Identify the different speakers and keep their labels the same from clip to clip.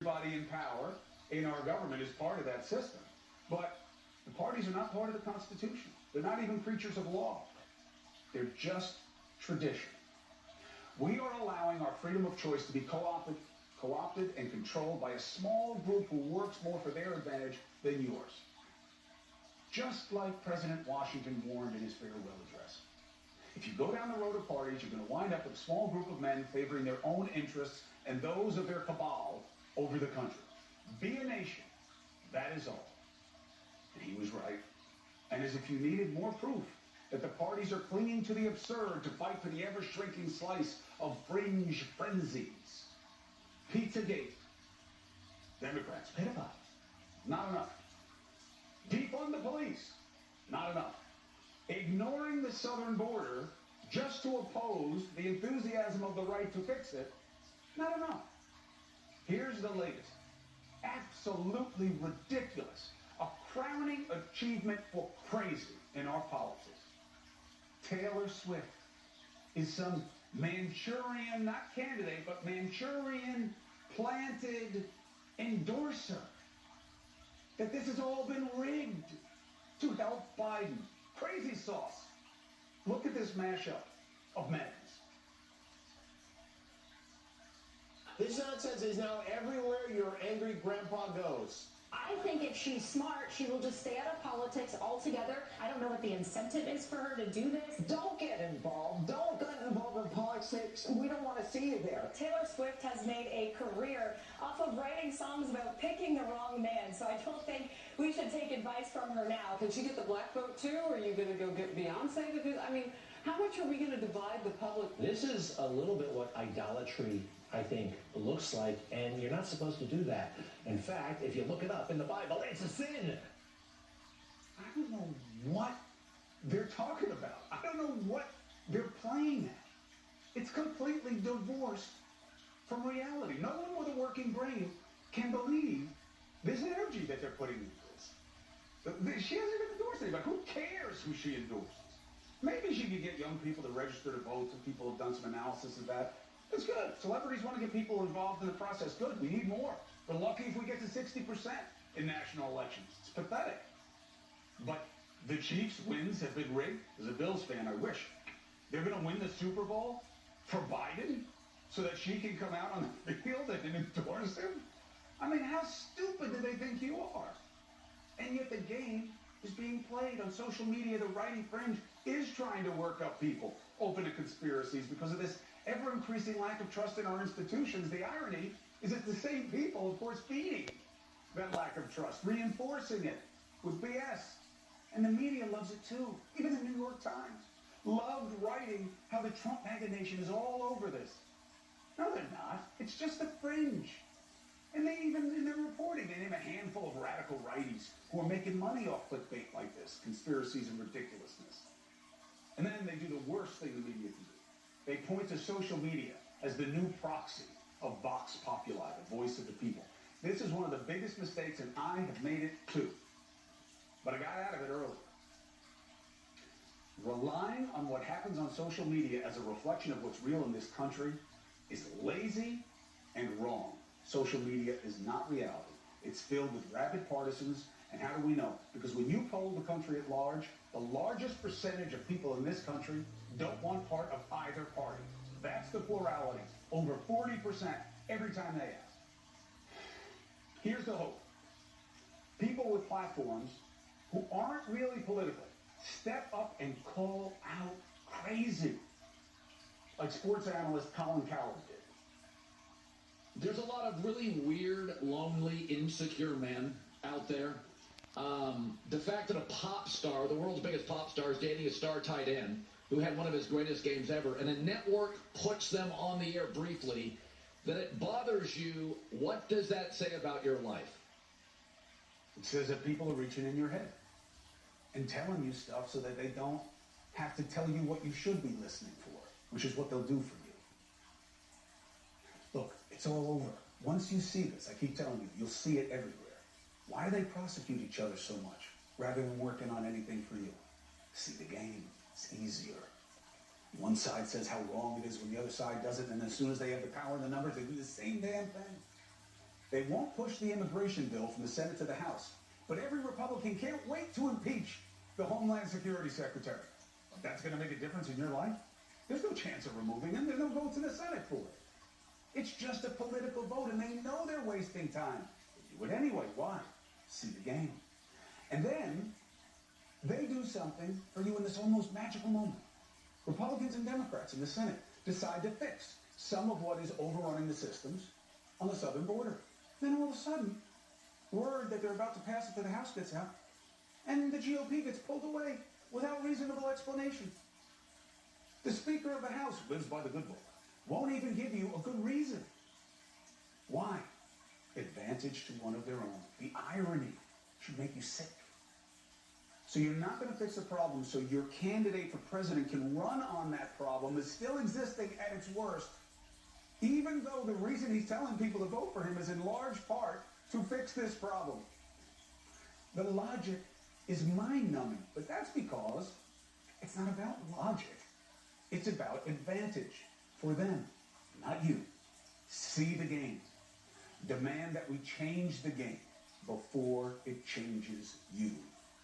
Speaker 1: Everybody in power in our government is part of that system. But the parties are not part of the Constitution. They're not even creatures of law. They're just tradition. We are allowing our freedom of choice to be co-opted and controlled by a small group who works more for their advantage than yours. Just like President Washington warned in his farewell address. If you go down the road of parties, you're going to wind up with a small group of men favoring their own interests and those of their cabal over the country. Be a nation. That is all. And he was right. And as if you needed more proof that the parties are clinging to the absurd to fight for the ever-shrinking slice of fringe frenzies. Pizzagate. Democrats, pedophiles. Not enough. Defund the police. Not enough. Ignoring the southern border just to oppose the enthusiasm of the right to fix it. Not enough. Here's the latest. Absolutely ridiculous. A crowning achievement for crazy in our politics. Taylor Swift is some Manchurian, not candidate, but Manchurian planted endorser. That this has all been rigged to help Biden. Crazy sauce. Look at this mashup of madness.
Speaker 2: This nonsense is now everywhere your angry grandpa goes.
Speaker 3: I think if she's smart, she will just stay out of politics altogether. I don't know what the incentive is for her to do this.
Speaker 4: Don't get involved. Don't get involved in politics. We don't want to see you there.
Speaker 3: Taylor Swift has made a career off of writing songs about picking the wrong man, so I don't think we should take advice from her now.
Speaker 5: Can she get the black vote too, or are you going to go get Beyonce to do that? I mean, how much are we going to divide the public?
Speaker 2: This is a little bit what idolatry, I think, looks like, and you're not supposed to do that. In fact, if you look it up in the Bible, it's a sin.
Speaker 1: I don't know what they're talking about. I don't know what they're playing at. It's completely divorced from reality. No one with a working brain can believe this energy that they're putting into this. She hasn't even endorsed anybody. Who cares who she endorses? Maybe she could get young people to register to vote. Some people have done some analysis of that. It's good. Celebrities want to get people involved in the process. Good. We need more. We're lucky if we get to 60% in national elections. It's pathetic. But the Chiefs' wins have been rigged. As a Bills fan, I wish. They're going to win the Super Bowl for Biden so that she can come out on the field and endorse him? I mean, how stupid do they think you are? And yet the game is being played on social media. The righty fringe is trying to work up people open to conspiracies because of this ever-increasing lack of trust in our institutions. The irony is it's the same people, of course, feeding that lack of trust, reinforcing it with BS. And the media loves it too. Even the New York Times loved writing how the Trump MAGA nation is all over this. No, they're not. It's just the fringe. And they even, in their reporting, they name a handful of radical righties who are making money off clickbait like this, conspiracies and ridiculousness. And then they do the worst thing the media can do. They point to social media as the new proxy of Vox Populi, the voice of the people. This is one of the biggest mistakes, and I have made it too. But I got out of it early. Relying on what happens on social media as a reflection of what's real in this country is lazy and wrong. Social media is not reality. It's filled with rabid partisans. And how do we know? Because when you poll the country at large, the largest percentage of people in this country don't want part of either party. That's the plurality. Over 40% every time they ask. Here's the hope. People with platforms who aren't really political step up and call out crazy. Like sports analyst Colin Cowherd did.
Speaker 6: There's a lot of really weird, lonely, insecure men out there. The fact that a pop star, the world's biggest pop star, is dating a star tight end who had one of his greatest games ever, and a network puts them on the air briefly, that it bothers you, what does that say about your life?
Speaker 1: It says that people are reaching in your head and telling you stuff so that they don't have to tell you what you should be listening for, which is what they'll do for you. Look, it's all over. Once you see this, I keep telling you, you'll see it everywhere. Why do they prosecute each other so much rather than working on anything for you? See the game. It's easier. One side says how wrong it is when the other side does it, and as soon as they have the power and the numbers, they do the same damn thing. They won't push the immigration bill from the Senate to the House, but every Republican can't wait to impeach the Homeland Security Secretary. That's going to make a difference in your life? There's no chance of removing him. There's no votes in the Senate for it. It's just a political vote, and they know they're wasting time. They do it anyway. Why? See the game. And then they do something for you in this almost magical moment. Republicans and Democrats in the Senate decide to fix some of what is overrunning the systems on the southern border. Then all of a sudden, word that they're about to pass it to the House gets out, and the GOP gets pulled away without reasonable explanation. The Speaker of the House, who lives by the good book, won't even give you a good reason. Why? Advantage to one of their own. The irony should make you sick. So you're not going to fix the problem so your candidate for president can run on that problem is still existing at its worst, even though the reason he's telling people to vote for him is in large part to fix this problem. The logic is mind-numbing, but that's because it's not about logic. It's about advantage for them, not you. See the game. Demand that we change the game before it changes you,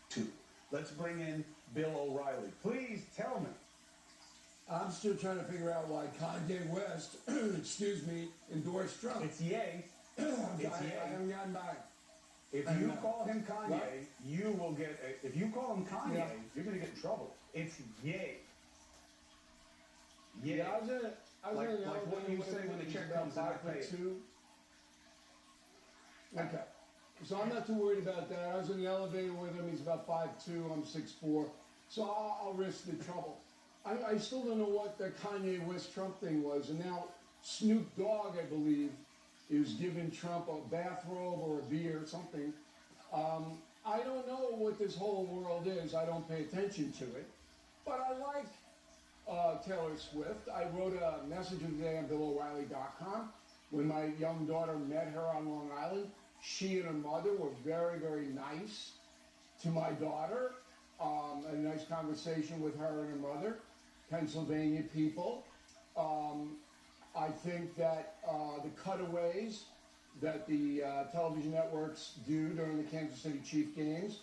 Speaker 1: too. Let's bring in Bill O'Reilly. Please tell me.
Speaker 7: I'm still trying to figure out why Kanye West, excuse me, endorsed Trump.
Speaker 1: It's yay. It's
Speaker 7: I
Speaker 1: yay.
Speaker 7: haven't gotten back.
Speaker 1: If you call him Kanye,
Speaker 7: What?
Speaker 1: you will get. If you call him Kanye,
Speaker 7: Yeah.
Speaker 1: you're going to get in trouble. It's yay. Yay.
Speaker 7: Yeah, I was in an
Speaker 1: Like
Speaker 7: elevator
Speaker 1: what you
Speaker 7: with
Speaker 1: say
Speaker 7: him,
Speaker 1: when the
Speaker 7: he's
Speaker 1: check
Speaker 7: about
Speaker 1: comes and I
Speaker 7: 5'2". Okay. So I'm not too worried about that. I was in the elevator with him. He's about 5'2". I'm 6'4". So I'll risk the trouble. I still don't know what the Kanye West Trump thing was. And now Snoop Dogg, I believe, is giving Trump a bathrobe or a beer or something. I don't know what this whole world is. I don't pay attention to it. But I like Taylor Swift. I wrote a message of the day on BillO'Reilly.com. When my young daughter met her on Long Island, she and her mother were very, very nice to my daughter. A nice conversation with her and her mother, Pennsylvania people. I think that the cutaways that the television networks do during the Kansas City Chief games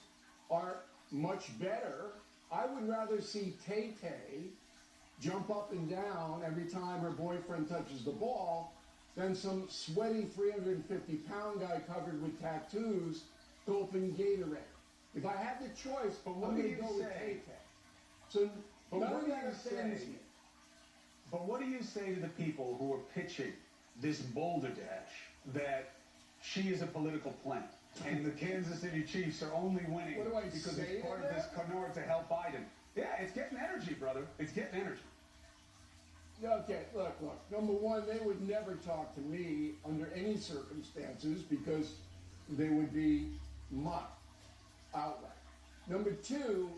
Speaker 7: are much better. I would rather see Tay-Tay jump up and down every time her boyfriend touches the ball than some sweaty 350-pound guy covered with tattoos gulping Gatorade. If I had the choice, I'm
Speaker 1: what
Speaker 7: going
Speaker 1: do
Speaker 7: to
Speaker 1: you
Speaker 7: go with
Speaker 1: say?
Speaker 7: Tay-Tay. So
Speaker 1: But
Speaker 7: none
Speaker 1: what
Speaker 7: of
Speaker 1: do
Speaker 7: that
Speaker 1: you
Speaker 7: offends
Speaker 1: say?
Speaker 7: me.
Speaker 1: But what do you say to the people who are pitching this boulder dash that she is a political plant and the Kansas City Chiefs are only winning
Speaker 7: What do I
Speaker 1: because
Speaker 7: say
Speaker 1: it's
Speaker 7: to
Speaker 1: part of this
Speaker 7: them?
Speaker 1: canard to help Biden? Yeah, it's getting energy, brother. It's getting energy.
Speaker 7: Okay, look. Number one, they would never talk to me under any circumstances because they would be mocked outright. Number two,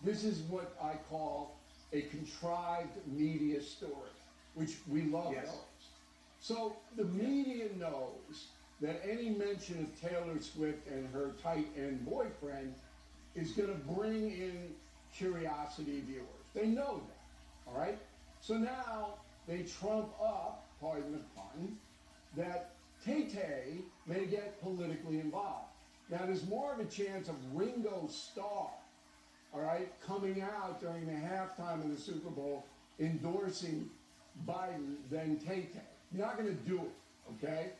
Speaker 7: this is what I call a contrived media story, which we love
Speaker 1: Yes.
Speaker 7: those. So the media knows that any mention of Taylor Swift and her tight end boyfriend is going to bring in curiosity viewers. They know that, all right? So now they trump up, pardon the pun, that Tay-Tay may get politically involved. Now there's more of a chance of Ringo Starr, all right, coming out during the halftime of the Super Bowl endorsing Biden than Tay-Tay. You're not going to do it, okay?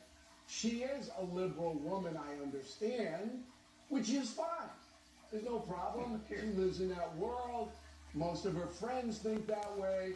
Speaker 7: She is a liberal woman, I understand, which is fine. There's no problem. She lives in that world. Most of her friends think that way.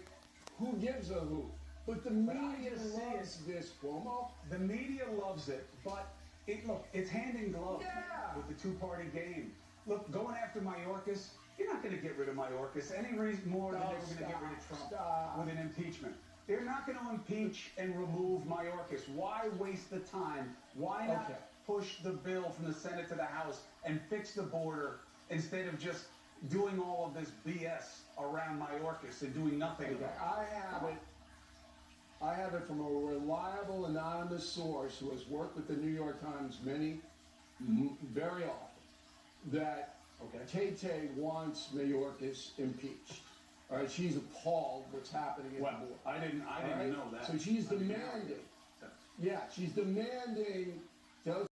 Speaker 7: Who gives a hoot? But the media
Speaker 1: just see
Speaker 7: loves this, Cuomo.
Speaker 1: The media loves it, but it's hand in glove
Speaker 7: Yeah.
Speaker 1: with the two-party game. Look, going after Mayorkas, you're not going to get rid of Mayorkas any reason more than
Speaker 7: No,
Speaker 1: they were going to get rid of
Speaker 7: stop,
Speaker 1: Trump
Speaker 7: stop.
Speaker 1: with an impeachment. They're not going to impeach and remove Mayorkas. Why waste the time? Why not
Speaker 7: Okay.
Speaker 1: push the bill from the Senate to the House and fix the border instead of just doing all of this BS around Mayorkas and doing nothing
Speaker 7: Okay,
Speaker 1: about it?
Speaker 7: I have it from a reliable anonymous source who has worked with the New York Times very often, that Tay-Tay wants Mayorkas impeached. All right, she's appalled what's happening at
Speaker 1: Well,
Speaker 7: the border.
Speaker 1: I didn't
Speaker 7: All right?
Speaker 1: know that.
Speaker 7: So she's
Speaker 1: I didn't know
Speaker 7: demanding.
Speaker 1: that.
Speaker 7: Yeah, she's demanding Tell